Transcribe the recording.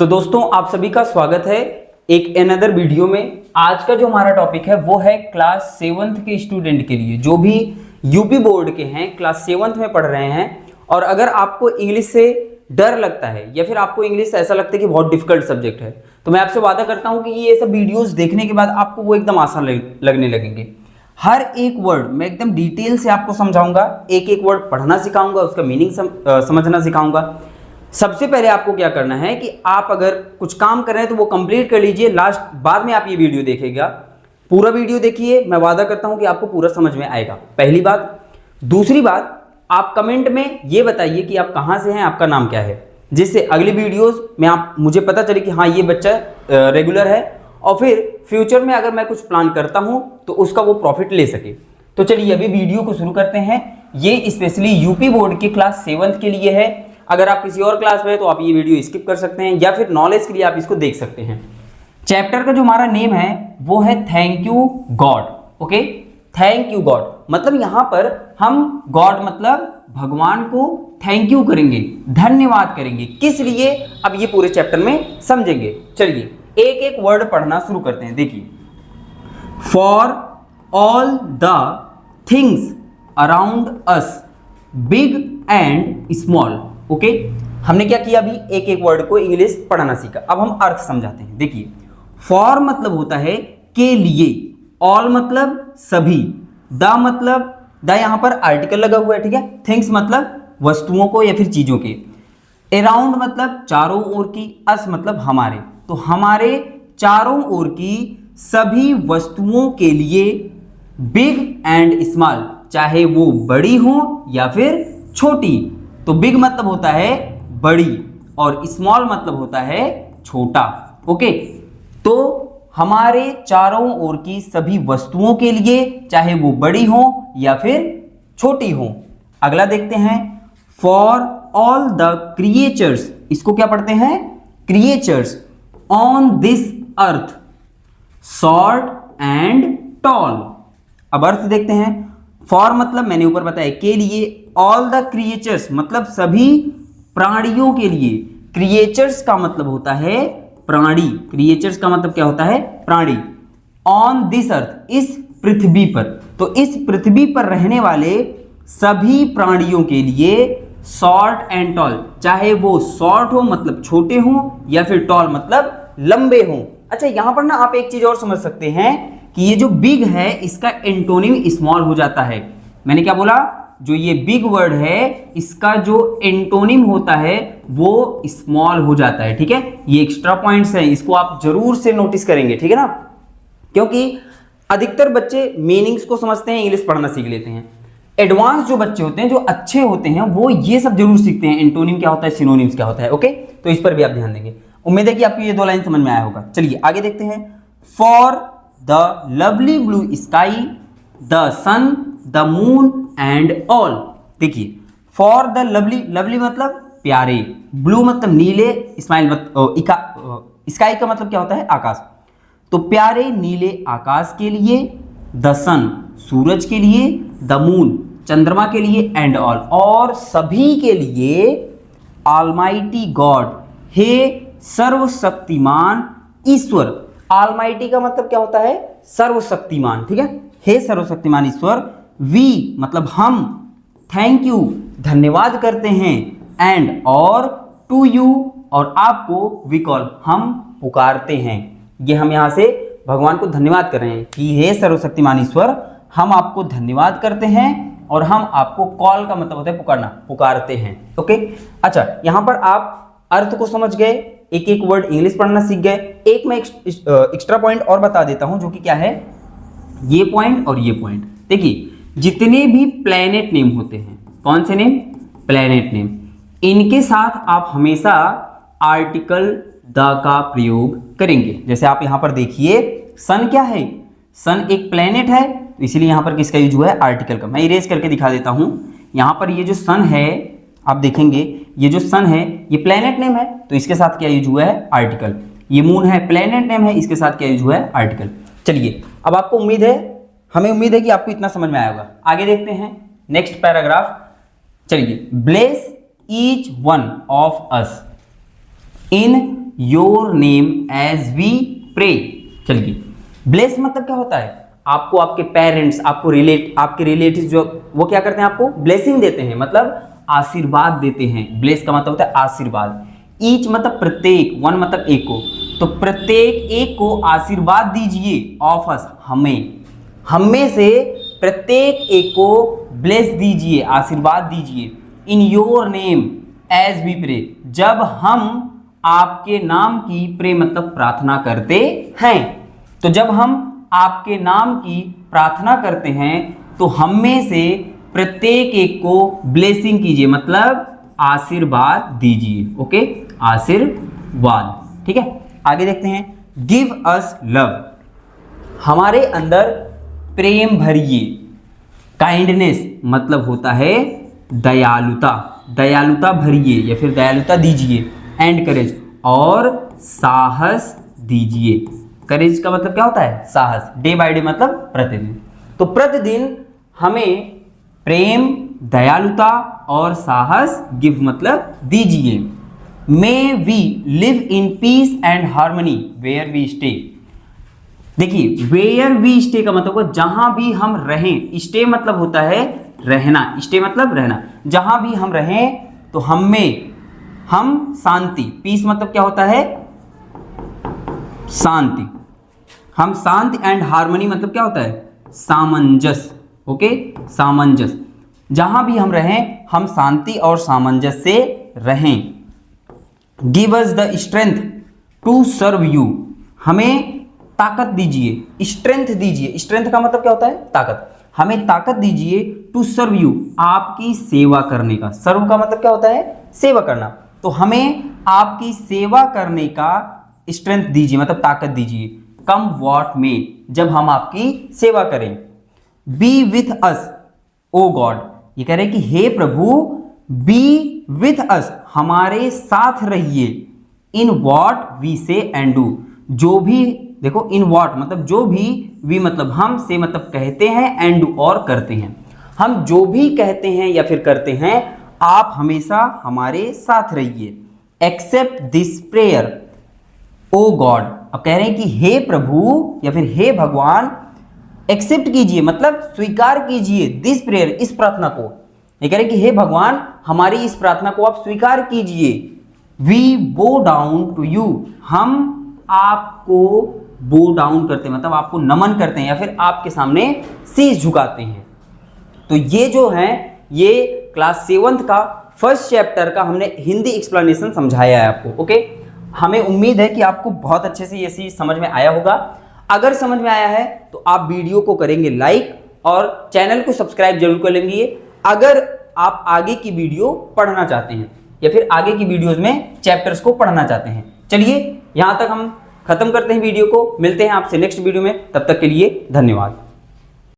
तो दोस्तों आप सभी का स्वागत है एक अनदर वीडियो में। आज का जो हमारा टॉपिक है वो है क्लास 7th के स्टूडेंट के लिए, जो भी यूपी बोर्ड के हैं, क्लास 7th में पढ़ रहे हैं। और अगर आपको इंग्लिश से डर लगता है या फिर आपको इंग्लिश ऐसा लगता है कि बहुत डिफिकल्ट सब्जेक्ट है, तो मैं आपसे वादा करता हूं कि ये सब वीडियोस देखने के बाद आपको वो एकदम आसान लगने लगेंगे। हर एक वर्ड मैं एकदम डिटेल से आपको समझाऊंगा, एक एक वर्ड पढ़ना सिखाऊंगा, उसका मीनिंग समझना सिखाऊंगा। सबसे पहले आपको क्या करना है कि आप अगर कुछ काम कर रहे हैं तो वो कंप्लीट कर लीजिए। लास्ट बाद में आप ये वीडियो देखिएगा, पूरा वीडियो देखिए, मैं वादा करता हूं कि आपको पूरा समझ में आएगा। पहली बात। दूसरी बात, आप कमेंट में ये बताइए कि आप कहां से हैं, आपका नाम क्या है, जिससे अगली वीडियोस में आप मुझे पता चले कि हाँ ये बच्चा रेगुलर है, और फिर फ्यूचर में अगर मैं कुछ प्लान करता हूं तो उसका वो प्रॉफिट ले सके। तो चलिए अभी वीडियो को शुरू करते हैं। ये स्पेशली यूपी बोर्ड के क्लास 7th के लिए है। अगर आप किसी और क्लास में हैं तो आप ये वीडियो स्किप कर सकते हैं, या फिर नॉलेज के लिए आप इसको देख सकते हैं। चैप्टर का जो हमारा नेम है वो है thank you God. Okay, thank you God मतलब यहां पर हम गॉड मतलब भगवान को थैंक यू करेंगे, धन्यवाद करेंगे। किस लिए, अब ये पूरे चैप्टर में समझेंगे। चलिए एक एक वर्ड पढ़ना शुरू करते हैं। देखिए, for all the things around us, big and small. Okay, हमने क्या किया, अभी एक एक वर्ड को इंग्लिश पढ़ना सीखा। अब हम अर्थ समझाते हैं। देखिए, फॉर मतलब होता है के लिए, ऑल मतलब सभी, द मतलब द यहां पर आर्टिकल लगा हुआ है, ठीक है। थिंग्स मतलब वस्तुओं को या फिर चीजों के, अराउंड मतलब चारों ओर की, अस मतलब हमारे, तो हमारे चारों ओर की सभी वस्तुओं के लिए, बिग एंड स्मॉल चाहे वो बड़ी हो या फिर छोटी। तो बिग मतलब होता है बड़ी और स्मॉल मतलब होता है छोटा। ओके, तो हमारे चारों ओर की सभी वस्तुओं के लिए, चाहे वो बड़ी हो या फिर छोटी हो। अगला देखते हैं, फॉर ऑल द क्रिएचर्स, इसको क्या पढ़ते हैं, creatures, on this earth, short and tall. अब अर्थ देखते हैं। फॉर मतलब मैंने ऊपर बताया के लिए, ऑल द क्रिएचर्स मतलब सभी प्राणियों के लिए, क्रिएचर्स का मतलब होता है प्राणी, क्रिएचर्स का मतलब क्या होता है, प्राणी। ऑन दिस अर्थ, इस पृथ्वी पर, तो इस पृथ्वी पर रहने वाले सभी प्राणियों के लिए, शॉर्ट एंड टॉल चाहे वो शॉर्ट हो मतलब छोटे हो या फिर टॉल मतलब लंबे हो। अच्छा, यहां पर ना आप एक चीज और समझ सकते हैं कि ये जो बिग है इसका एंटोनिम स्मॉल हो जाता है। मैंने क्या बोला, जो ये बिग वर्ड है इसका जो एंटोनिम होता है वो स्मॉल हो जाता है, ठीक है। ये एक्स्ट्रा पॉइंट्स हैं, इसको आप जरूर से नोटिस करेंगे, ठीक है ना, क्योंकि अधिकतर बच्चे मीनिंग्स को समझते हैं, इंग्लिश पढ़ना सीख लेते हैं। एडवांस जो बच्चे होते हैं, जो अच्छे होते हैं, वो ये सब जरूर सीखते हैं, एंटोनिम क्या होता है, सिनोनिम्स क्या होता है। ओके, तो इस पर भी आप ध्यान देंगे। उम्मीद है कि आपको ये दो लाइन समझ में आया होगा। चलिए आगे देखते हैं। For the lovely blue sky, the sun, the moon and all. देखिए, फॉर द लवली, लवली मतलब प्यारे, ब्लू मतलब नीले, स्माइल स्काई का मतलब क्या होता है, आकाश, तो प्यारे नीले आकाश के लिए, द सन सूरज के लिए, द मून चंद्रमा के लिए, एंड ऑल और सभी के लिए, ऑलमाइटी गॉड हे सर्वशक्तिमान ईश्वर। ऑलमाइटी का मतलब क्या होता है, सर्वशक्तिमान, ठीक है। हे सर्वशक्तिमान ईश्वर, वी मतलब हम, थैंक यू धन्यवाद करते हैं, एंड और टू यू और आपको, वी कॉल हम पुकारते हैं। ये हम यहां से भगवान को धन्यवाद कर रहे हैं कि हे सर्वशक्तिमान ईश्वर, हम आपको धन्यवाद करते हैं, और हम आपको, कॉल का मतलब होता है पुकारना, पुकारते हैं। ओके, अच्छा यहां पर आप अर्थ को समझ गए, एक एक वर्ड इंग्लिश पढ़ना सीख गए। एक मैं एक्स्ट्रा पॉइंट और बता देता हूं, जो कि क्या है, ये पॉइंट और ये पॉइंट। देखिए, जितने भी प्लेनेट नेम होते हैं, कौन से नेम, प्लेनेट नेम, इनके साथ आप हमेशा आर्टिकल द का प्रयोग करेंगे। जैसे आप यहां पर देखिए, सन क्या है, सन एक प्लेनेट है, तो इसलिए यहां पर किसका यूज हुआ है, आर्टिकल का। मैं इरेज करके दिखा देता हूं। यहां पर ये जो सन है, आप देखेंगे ये जो सन है ये प्लेनेट नेम है, तो इसके साथ क्या यूज हुआ है, आर्टिकल। ये मून है, प्लेनेट नेम है, इसके साथ क्या यूज हुआ है, आर्टिकल। चलिए, अब आपको उम्मीद है, हमें उम्मीद है कि आपको इतना समझ में आया होगा। आगे देखते हैं नेक्स्ट पैराग्राफ। चलिए, bless each one of us in your name as we pray. चलिए, ब्लेस मतलब क्या होता है? आपको आपके पेरेंट्स, आपके रिलेटिव जो वो क्या करते हैं, आपको ब्लेसिंग देते हैं, मतलब आशीर्वाद देते हैं। ब्लेस का मतलब होता है आशीर्वाद। ईच मतलब प्रत्येक, वन मतलब एक को, तो प्रत्येक एक को आशीर्वाद दीजिए। ऑफ अस, हमें से प्रत्येक एक को ब्लेस दीजिए, आशीर्वाद दीजिए। In your name as we pray, जब हम आपके नाम की, प्रे मतलब प्रार्थना करते हैं। तो जब हम आपके नाम की प्रार्थना करते हैं तो हम में से प्रत्येक एक को ब्लेसिंग कीजिए, मतलब आशीर्वाद दीजिए। ओके, आशीर्वाद। ठीक है, आगे देखते हैं। गिव अस लव, हमारे अंदर प्रेम भरिए। काइंडनेस मतलब होता है दयालुता, दयालुता भरिए या फिर दयालुता दीजिए। एंड करेज, और साहस दीजिए। करेज का मतलब क्या होता है? साहस। डे बाय डे मतलब प्रतिदिन। तो प्रतिदिन हमें प्रेम, दयालुता और साहस, गिव मतलब दीजिए। May we live in peace and harmony where we stay. देखिए, वेयर वी स्टे का मतलब जहां भी हम रहें। स्टे मतलब होता है रहना, स्टे मतलब रहना। जहां भी हम रहें तो हम शांति, पीस मतलब क्या होता है? शांति। हम शांति, एंड हार्मनी मतलब क्या होता है? सामंजस्य। ओके, सामंजस्य। जहां भी हम रहें हम शांति और सामंजस्य से रहें। Give us the strength to serve you, हमें ताकत दीजिए, स्ट्रेंथ दीजिए। स्ट्रेंथ का मतलब क्या होता है? ताकत। हमें ताकत दीजिए टू सर्व यू, आपकी सेवा करने का। सर्व का मतलब क्या होता है? सेवा करना। तो हमें आपकी सेवा करने का स्ट्रेंथ दीजिए, मतलब ताकत दीजिए। कम व्हाट में, जब हम आपकी सेवा करें। Be with us O God, ये कह रहे हैं कि हे प्रभु, बी विथ अस, हमारे साथ रहिए। इन वॉट वी से एंड डू, जो भी, देखो इन वॉट मतलब जो भी, वी मतलब हम, से मतलब कहते हैं, एंड डू और करते हैं। हम जो भी कहते हैं या फिर करते हैं, आप हमेशा हमारे साथ रहिए। Accept this prayer O God, अब कह रहे हैं कि हे प्रभु या फिर हे भगवान, एक्सेप्ट कीजिए मतलब स्वीकार कीजिए, दिस प्रेयर, इस प्रार्थना को। ये कह रहे हैं कि हे भगवान, हमारी इस प्रार्थना को आप स्वीकार कीजिए। वी बो डाउन टू यू, हम आपको बो डाउन करते हैं, मतलब आपको नमन करते हैं या फिर आपके सामने शीश झुकाते हैं। तो ये जो है, ये क्लास 7th का फर्स्ट चैप्टर का हमने हिंदी एक्सप्लेनेशन समझाया है आपको। ओके, हमें उम्मीद है कि आपको बहुत अच्छे से ये चीज समझ में आया होगा। अगर समझ में आया है तो आप वीडियो को करेंगे लाइक और चैनल को सब्सक्राइब जरूर कर लेंगे। अगर आप आगे की वीडियो पढ़ना चाहते हैं या फिर आगे की वीडियोस में चैप्टर्स को पढ़ना चाहते हैं। चलिए, यहां तक हम खत्म करते हैं वीडियो को। मिलते हैं आपसे नेक्स्ट वीडियो में, तब तक के लिए धन्यवाद।